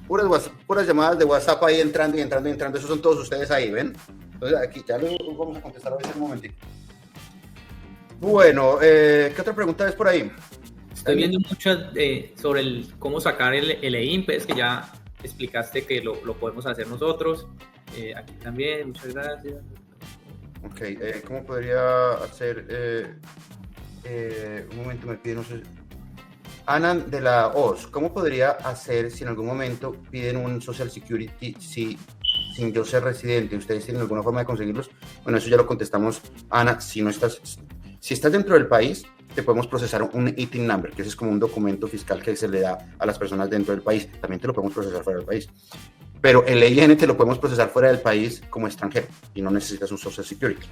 puras llamadas de WhatsApp ahí entrando, esos son todos ustedes ahí, ¿ven? Entonces aquí ya les vamos a contestar a veces un momentito. Bueno, ¿qué otra pregunta ves por ahí? Estoy viendo muchas sobre cómo sacar el EIN, pues que ya explicaste que lo podemos hacer nosotros. Aquí también, muchas gracias. Ok, ¿cómo podría hacer? Un momento me piden, no sé. Ana de la OS, ¿cómo podría hacer si en algún momento piden un Social Security sin yo ser residente? ¿Ustedes tienen alguna forma de conseguirlos? Bueno, eso ya lo contestamos, Ana. Si estás dentro del país, te podemos procesar un ITIN number, que ese es como un documento fiscal que se le da a las personas dentro del país. También te lo podemos procesar fuera del país. Pero el EIN te lo podemos procesar fuera del país como extranjero y no necesitas un Social Security.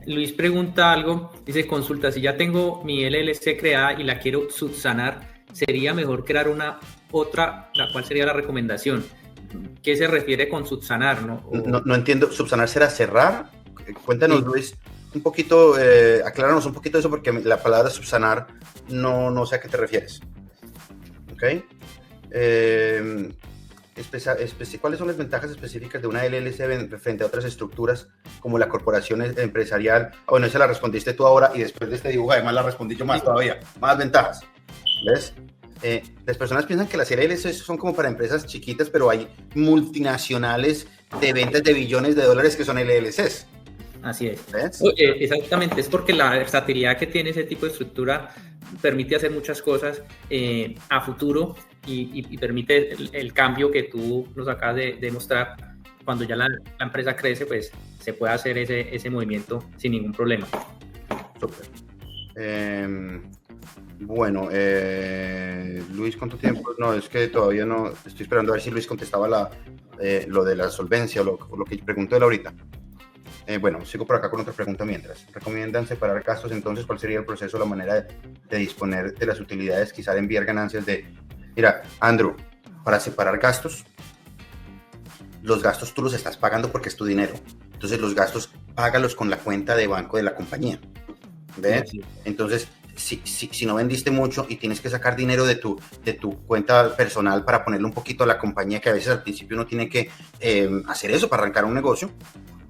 Luis pregunta algo, dice, consulta, si ya tengo mi LLC creada y la quiero subsanar, ¿sería mejor crear una otra? ¿Cuál sería la recomendación? ¿Qué se refiere con subsanar? No entiendo, ¿subsanar será cerrar? Cuéntanos, sí. Luis, un poquito, acláranos un poquito eso porque la palabra subsanar no sé a qué te refieres. ¿Ok? ¿Cuáles son las ventajas específicas de una LLC frente a otras estructuras como la corporación empresarial? Bueno, esa la respondiste tú ahora y después de este dibujo además la respondí yo más todavía. Más ventajas. ¿Ves? Las personas piensan que las LLC son como para empresas chiquitas, pero hay multinacionales de ventas de billones de dólares que son LLCs. Así es. Exactamente, es porque la versatilidad que tiene ese tipo de estructura permite hacer muchas cosas a futuro y permite el cambio que tú nos acabas de mostrar. Cuando ya la empresa crece, pues se puede hacer ese movimiento sin ningún problema. Súper. Bueno, Luis, ¿cuánto tiempo? No, es que todavía no, estoy esperando a ver si Luis contestaba lo de la solvencia o lo que preguntó él ahorita. Bueno, sigo por acá con otra pregunta mientras. ¿Recomiendan separar gastos? Entonces, ¿cuál sería el proceso, la manera de disponer de las utilidades, quizá de enviar ganancias de... Mira, Andrew, para separar gastos, los gastos tú los estás pagando porque es tu dinero. Entonces, los gastos, págalos con la cuenta de banco de la compañía. ¿Ves? Sí. Entonces, si no vendiste mucho y tienes que sacar dinero de tu cuenta personal para ponerle un poquito a la compañía, que a veces al principio uno tiene que hacer eso para arrancar un negocio,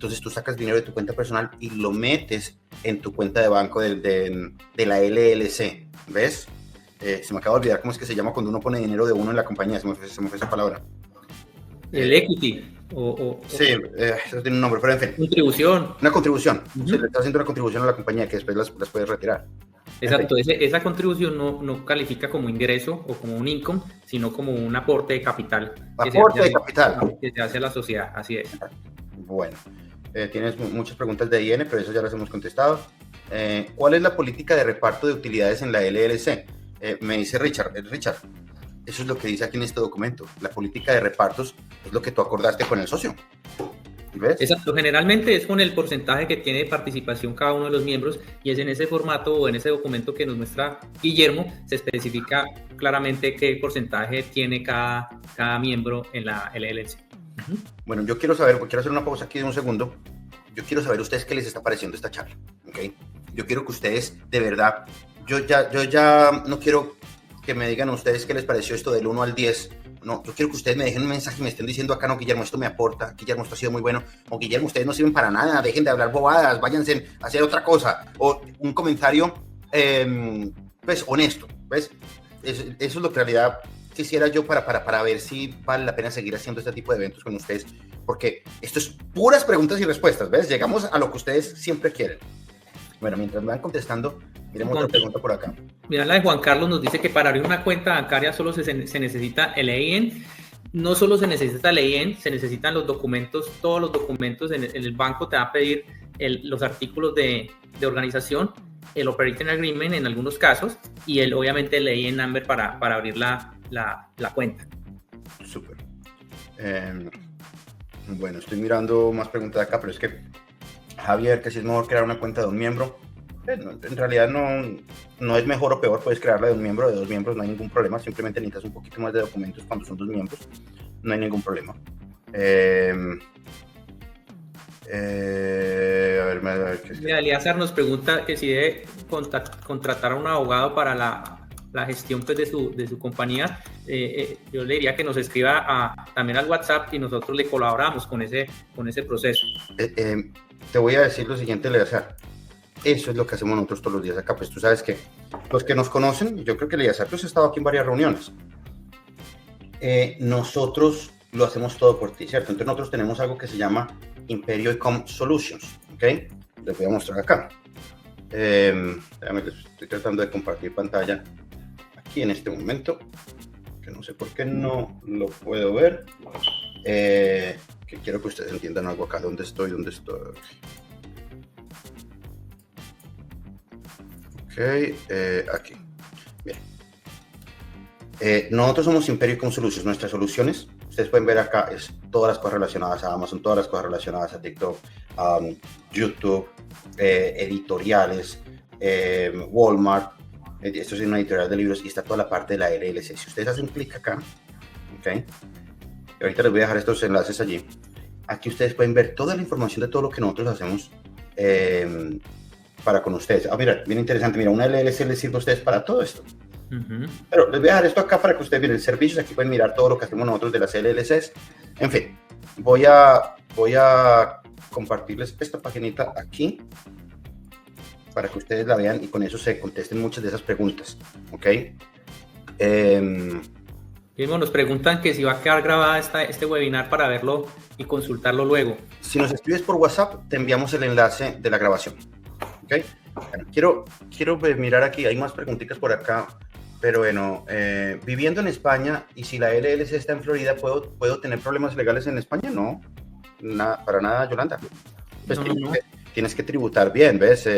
entonces tú sacas dinero de tu cuenta personal y lo metes en tu cuenta de banco de la LLC, ¿ves? Se me acaba de olvidar cómo es que se llama cuando uno pone dinero de uno en la compañía, se me fue esa palabra. El equity. Sí, eso tiene un nombre, pero en fin. Contribución. Una contribución. Se le está haciendo una contribución a la compañía que después las puedes retirar. Exacto, esa contribución no califica como ingreso o como un income, sino como un aporte de capital. Aporte de capital. Que se hace a la sociedad, así es. Bueno, tienes muchas preguntas de IN, pero eso ya las hemos contestado. ¿Cuál es la política de reparto de utilidades en la LLC? Me dice Richard, eso es lo que dice aquí en este documento. La política de repartos es lo que tú acordaste con el socio. ¿Ves? Exacto, generalmente es con el porcentaje que tiene de participación cada uno de los miembros y es en ese formato o en ese documento que nos muestra Guillermo, se especifica claramente qué porcentaje tiene cada miembro en la LLC. Bueno, yo quiero hacer una pausa aquí de un segundo. Yo quiero saber a ustedes qué les está pareciendo esta charla, ¿ok? Yo quiero que ustedes, de verdad, yo ya no quiero que me digan a ustedes qué les pareció esto del 1 al 10. No, yo quiero que ustedes me dejen un mensaje y me estén diciendo acá, no, Guillermo, esto me aporta, Guillermo, esto ha sido muy bueno, o Guillermo, ustedes no sirven para nada, dejen de hablar bobadas, váyanse a hacer otra cosa, o un comentario, pues, honesto, ¿ves? Eso es lo que en realidad quisiera yo para ver si vale la pena seguir haciendo este tipo de eventos con ustedes, porque esto es puras preguntas y respuestas, ¿ves? Llegamos a lo que ustedes siempre quieren. Bueno, mientras me van contestando, miremos otra pregunta por acá. Mira, la de Juan Carlos nos dice que para abrir una cuenta bancaria solo se necesita el EIN. No solo se necesita el EIN, se necesitan los documentos, todos los documentos en el banco te va a pedir los artículos de organización, el Operating Agreement en algunos casos y obviamente el EIN number para abrir la cuenta. Súper. Bueno, estoy mirando más preguntas acá, pero es que Javier, que si es mejor crear una cuenta de un miembro, en realidad no es mejor o peor, puedes crearla de un miembro, de dos miembros, no hay ningún problema, simplemente necesitas un poquito más de documentos cuando son dos miembros, no hay ningún problema. A ver, Mira, Eliazar nos pregunta que si debe contratar a un abogado para la gestión pues, de su compañía. Yo le diría que nos escriba también al WhatsApp y nosotros le colaboramos con ese proceso. Te voy a decir lo siguiente, Eliazar. Eso es lo que hacemos nosotros todos los días acá. Pues tú sabes que los que nos conocen, yo creo que Eliazar, tú has estado aquí en varias reuniones. Nosotros lo hacemos todo por ti, ¿cierto? Entonces nosotros tenemos algo que se llama Imperio Ecom Solutions, ¿ok? Les voy a mostrar acá. Estoy tratando de compartir pantalla aquí en este momento, que no sé por qué no lo puedo ver. Que quiero que ustedes entiendan algo acá. ¿Dónde estoy? Ok, aquí. Bien. Nosotros somos Imperio Ecom Solutions. Nuestras soluciones, ustedes pueden ver acá, es todas las cosas relacionadas a Amazon, todas las cosas relacionadas a TikTok, YouTube, editoriales, Walmart. Esto es una editorial de libros y está toda la parte de la LLC. Si ustedes hacen clic acá, ok, ahorita les voy a dejar estos enlaces allí. Aquí ustedes pueden ver toda la información de todo lo que nosotros hacemos para con ustedes. Mira, bien interesante. Mira, una LLC les sirve a ustedes para todo esto. Pero les voy a dejar esto acá para que ustedes miren servicios. Aquí pueden mirar todo lo que hacemos nosotros de las LLCs. En fin, voy a compartirles esta paginita aquí para que ustedes la vean y con eso se contesten muchas de esas preguntas. ¿Ok? Nos preguntan que si va a quedar grabada este webinar para verlo y consultarlo luego. Si nos escribes por WhatsApp, te enviamos el enlace de la grabación. ¿Ok? Bueno, quiero mirar aquí, hay más preguntitas por acá, pero bueno, viviendo en España y si la LLC está en Florida, ¿puedo tener problemas legales en España? No, para nada, Yolanda. Pues no. Tienes que tributar bien, ¿ves?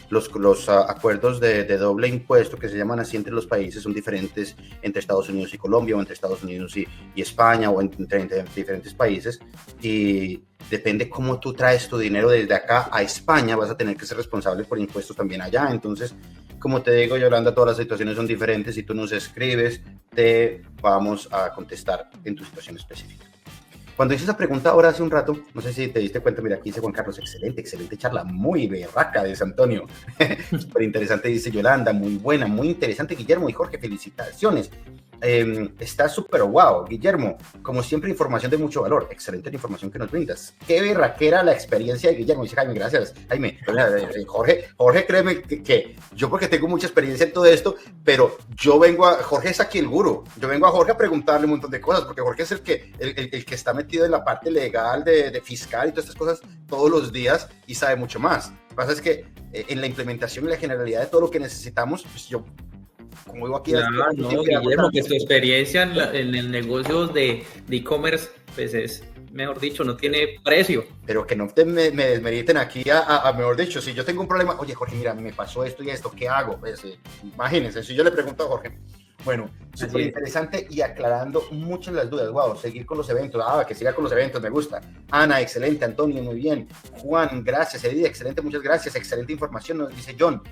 Los acuerdos de doble impuesto que se llaman así entre los países son diferentes entre Estados Unidos y Colombia o entre Estados Unidos y España o entre diferentes países y depende cómo tú traes tu dinero desde acá a España, vas a tener que ser responsable por impuestos también allá. Entonces, como te digo, Yolanda, todas las situaciones son diferentes. Si tú nos escribes, te vamos a contestar en tu situación específica. Cuando hice esa pregunta ahora hace un rato, no sé si te diste cuenta, mira, aquí dice Juan Carlos, excelente charla, muy berraca, dice Antonio. Súper interesante, dice Yolanda, muy buena, muy interesante, Guillermo y Jorge, felicitaciones. Está súper wow. Guillermo, como siempre, información de mucho valor. Excelente la información que nos brindas. Qué berraquera la experiencia de Guillermo. Dice Jaime, gracias. Jaime, Jorge, créeme que yo, porque tengo mucha experiencia en todo esto, pero Jorge es aquí el gurú. Yo vengo a Jorge a preguntarle un montón de cosas, porque Jorge es el que está metido en la parte legal, de fiscal y todas estas cosas todos los días y sabe mucho más. Lo que pasa es que en la implementación y la generalidad de todo lo que necesitamos, pues yo, como digo aquí, Guillermo, que tu experiencia en el negocio de e-commerce, pues es, mejor dicho, no tiene precio. Pero que no me desmeriten aquí mejor dicho, si yo tengo un problema, oye Jorge, mira, me pasó esto y esto, ¿qué hago? Pues, imagínense, si yo le pregunto a Jorge. Bueno, súper interesante y aclarando muchas las dudas. Wow, seguir con los eventos. Que siga con los eventos, me gusta. Ana, excelente. Antonio, muy bien. Juan, gracias. Edith, excelente, muchas gracias. Excelente información, nos dice John.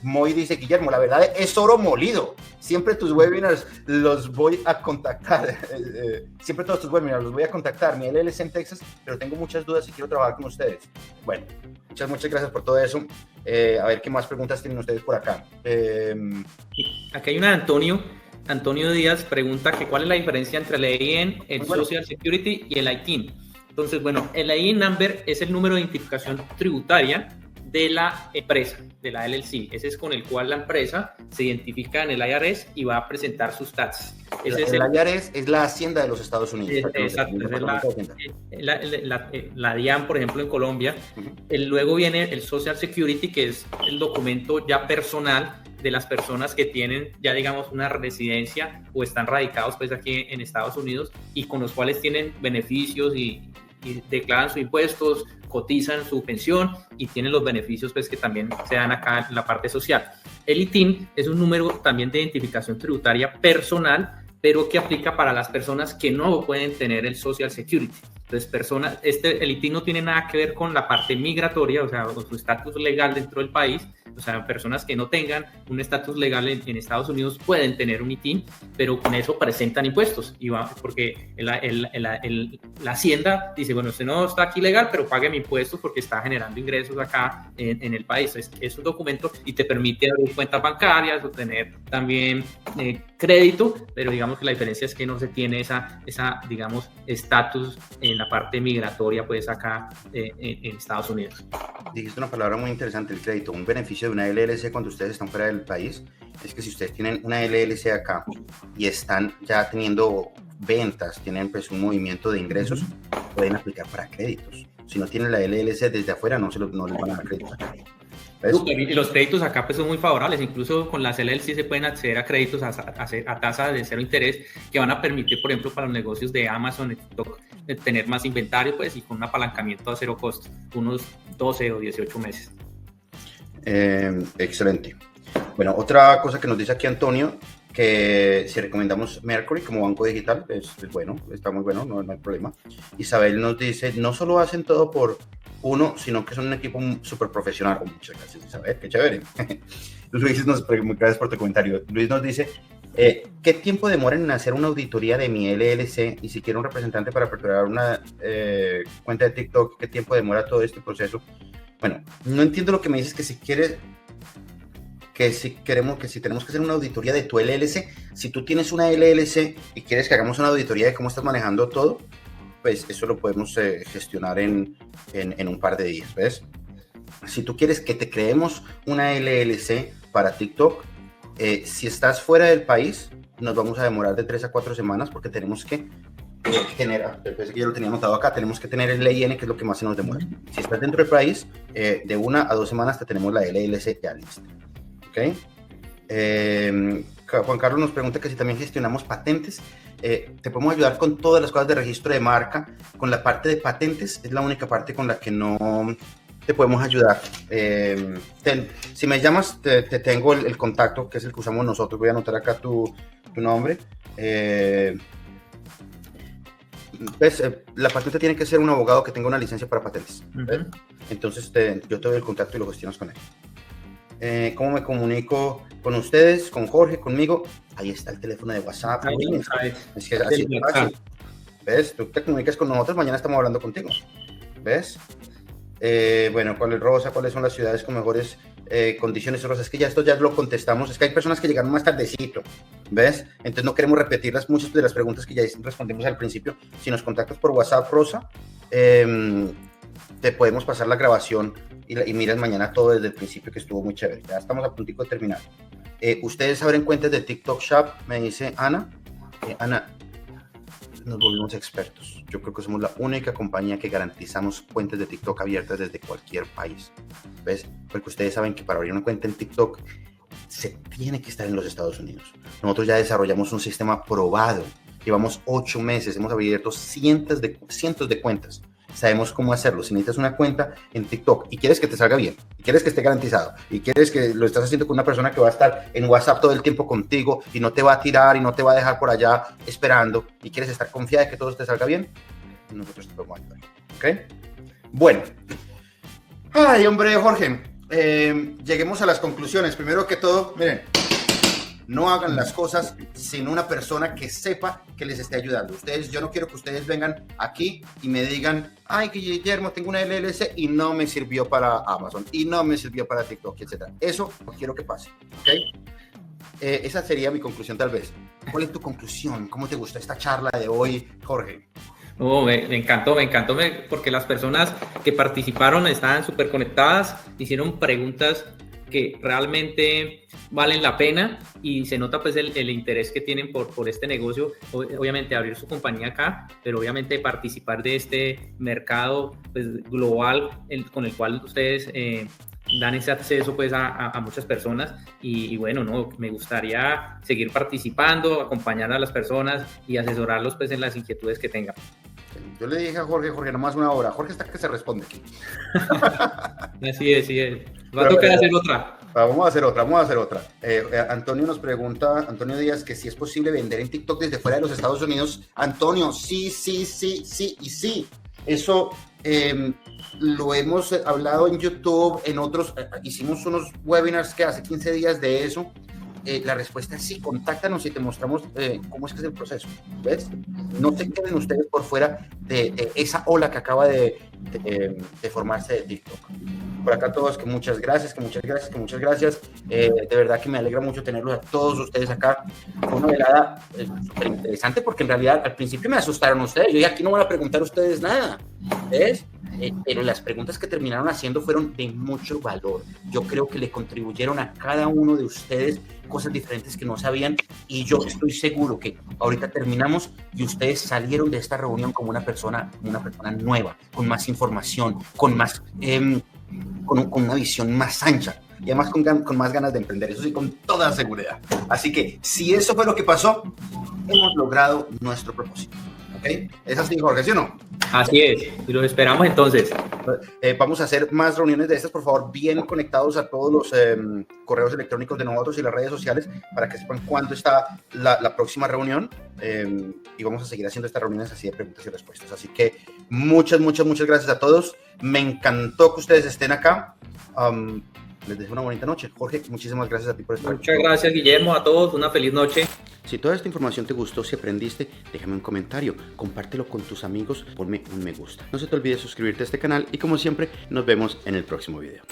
Moy dice, Guillermo, la verdad es oro molido. Siempre tus webinars los voy a contactar. Siempre todos tus webinars los voy a contactar. Mi LLC en Texas, pero tengo muchas dudas y quiero trabajar con ustedes. Bueno, muchas gracias por todo eso. A ver qué más preguntas tienen ustedes por acá. Aquí hay una de Antonio Díaz pregunta que cuál es la diferencia entre el EIN, el Social Security y el ITIN. Entonces, bueno, el EIN number es el número de identificación tributaria de la empresa, de la LLC. Ese es con el cual la empresa se identifica en el IRS y va a presentar sus taxes. El IRS es la Hacienda de los Estados Unidos. Exacto, es la DIAN, por ejemplo, en Colombia. Luego viene el Social Security, que es el documento ya personal de las personas que tienen ya, digamos, una residencia o están radicados pues aquí en Estados Unidos y con los cuales tienen beneficios y declaran sus impuestos, cotizan su pensión y tienen los beneficios pues que también se dan acá en la parte social. El ITIN es un número también de identificación tributaria personal, pero que aplica para las personas que no pueden tener el Social Security. Entonces, el ITIN no tiene nada que ver con la parte migratoria, o sea, con su estatus legal dentro del país. O sea, personas que no tengan un estatus legal en Estados Unidos pueden tener un ITIN, pero con eso presentan impuestos. Porque la Hacienda dice, bueno, usted no está aquí legal, pero pague mi impuestos porque está generando ingresos acá en el país. Es un documento y te permite abrir cuentas bancarias o tener también crédito, pero digamos que la diferencia es que no se tiene esa digamos, estatus en la parte migratoria, pues acá en Estados Unidos. Dijiste una palabra muy interesante, el crédito. Un beneficio de una LLC cuando ustedes están fuera del país es que si ustedes tienen una LLC acá y están ya teniendo ventas, tienen pues un movimiento de ingresos, pueden aplicar para créditos. Si no tienen la LLC desde afuera, no les van a dar créditos acá. Y los créditos acá pues son muy favorables, incluso con las LLC se pueden acceder a créditos a tasa de cero interés que van a permitir, por ejemplo, para los negocios de Amazon, TikTok, tener más inventario pues y con un apalancamiento a cero costo, unos 12 o 18 meses. Excelente. Bueno, otra cosa que nos dice aquí Antonio, que si recomendamos Mercury como banco digital, es bueno, está muy bueno, no hay problema. Isabel nos dice, no solo hacen todo por uno, sino que son un equipo súper profesional. Muchas gracias, Isabel, qué chévere. Luis gracias por tu comentario. Luis nos dice, ¿qué tiempo demora en hacer una auditoría de mi LLC? Y si quiero un representante para preparar una cuenta de TikTok, ¿qué tiempo demora todo este proceso? Bueno, no entiendo lo que me dices, que si quieres, que si tenemos que hacer una auditoría de tu LLC, si tú tienes una LLC y quieres que hagamos una auditoría de cómo estás manejando todo, pues eso lo podemos gestionar en un par de días, ¿ves? Si tú quieres que te creemos una LLC para TikTok, si estás fuera del país, nos vamos a demorar de 3 a 4 semanas porque tenemos que generar, pensé que ya lo tenía anotado acá, tenemos que tener el EIN, que es lo que más se nos demora. Si estás dentro del país, de 1 a 2 semanas te tenemos la LLC ya lista. ¿Ok? Juan Carlos nos pregunta que si también gestionamos patentes. Te podemos ayudar con todas las cosas de registro de marca. Con la parte de patentes es la única parte con la que no te podemos ayudar. Si me llamas, te tengo el contacto, que es el que usamos nosotros. Voy a anotar acá tu nombre. La patente tiene que ser un abogado que tenga una licencia para patentes. Entonces yo te doy el contacto y lo gestionas con él. ¿Cómo me comunico con ustedes, con Jorge, conmigo? Ahí está el teléfono de WhatsApp. Es que así es fácil. ¿Ves? Tú te comunicas con nosotros, mañana estamos hablando contigo. ¿Ves? Bueno, ¿cuál es Rosa? ¿Cuáles son las ciudades con mejores condiciones? Rosa, es que ya esto ya lo contestamos. Es que hay personas que llegaron más tardecito, ¿ves? Entonces no queremos repetir muchas de las preguntas que ya respondimos al principio. Si nos contactas por WhatsApp, Rosa, te podemos pasar la grabación y miras mañana todo desde el principio, que estuvo muy chévere. Ya estamos a puntico de terminar. ¿Ustedes abren cuentas de TikTok Shop? Me dice Ana. Ana, nos volvimos expertos. Yo creo que somos la única compañía que garantizamos cuentas de TikTok abiertas desde cualquier país. ¿Ves? Porque ustedes saben que para abrir una cuenta en TikTok se tiene que estar en los Estados Unidos. Nosotros ya desarrollamos un sistema probado. Llevamos 8 meses, hemos abierto cientos de cuentas. Sabemos cómo hacerlo. Si necesitas una cuenta en TikTok y quieres que te salga bien, y quieres que esté garantizado, y quieres que lo estás haciendo con una persona que va a estar en WhatsApp todo el tiempo contigo y no te va a tirar y no te va a dejar por allá esperando, y quieres estar confiada de que todo te salga bien, nosotros te podemos ayudar. ¿Ok? Bueno. Ay, hombre, Jorge. Lleguemos a las conclusiones. Primero que todo, miren, no hagan las cosas sin una persona que sepa que les esté ayudando. Yo no quiero que ustedes vengan aquí y me digan, ay, Guillermo, tengo una LLC y no me sirvió para Amazon, y no me sirvió para TikTok, etc. Eso no quiero que pase, ¿ok? Esa sería mi conclusión, tal vez. ¿Cuál es tu conclusión? ¿Cómo te gustó esta charla de hoy, Jorge? Oh, me encantó, porque las personas que participaron estaban súper conectadas, hicieron preguntas que realmente valen la pena y se nota pues el interés que tienen por este negocio, obviamente abrir su compañía acá, pero obviamente participar de este mercado pues, global con el cual ustedes dan ese acceso pues a muchas personas y bueno, no, me gustaría seguir participando, acompañar a las personas y asesorarlos pues en las inquietudes que tengan. Yo le dije a Jorge, nomás una hora. Jorge está que se responde aquí. Así es. Va a tocar hacer otra. Vamos a hacer otra. Antonio nos pregunta, Antonio Díaz, que si es posible vender en TikTok desde fuera de los Estados Unidos. Antonio, sí. Eso lo hemos hablado en YouTube, en otros, hicimos unos webinars que hace 15 días de eso. La respuesta es sí, contáctanos y te mostramos cómo es que es el proceso, ¿ves? No se queden ustedes por fuera de esa ola que acaba de formarse de TikTok. Por acá todos, que muchas gracias. De verdad que me alegra mucho tenerlos a todos ustedes acá. Fue una velada súper interesante porque en realidad al principio me asustaron ustedes. Yo dije, aquí no van a preguntar ustedes nada, ¿ves? Pero las preguntas que terminaron haciendo fueron de mucho valor. Yo creo que le contribuyeron a cada uno de ustedes cosas diferentes que no sabían y yo estoy seguro que ahorita terminamos y ustedes salieron de esta reunión como una persona nueva, con más información, con más, con una visión más ancha y además con más ganas de emprender, eso sí, con toda seguridad. Así que si eso fue lo que pasó, hemos logrado nuestro propósito. ¿Ok? ¿Es así, Jorge, sí o no? Así es, y los esperamos entonces. Vamos a hacer más reuniones de estas, por favor, bien conectados a todos los correos electrónicos de nosotros y las redes sociales para que sepan cuándo está la próxima reunión y vamos a seguir haciendo estas reuniones así de preguntas y respuestas. Así que muchas gracias a todos. Me encantó que ustedes estén acá. Les deseo una bonita noche. Jorge, muchísimas gracias a ti por estar aquí. Muchas gracias, Guillermo, a todos. Una feliz noche. Si toda esta información te gustó, si aprendiste, déjame un comentario, compártelo con tus amigos, ponme un me gusta. No se te olvide suscribirte a este canal y como siempre, nos vemos en el próximo video.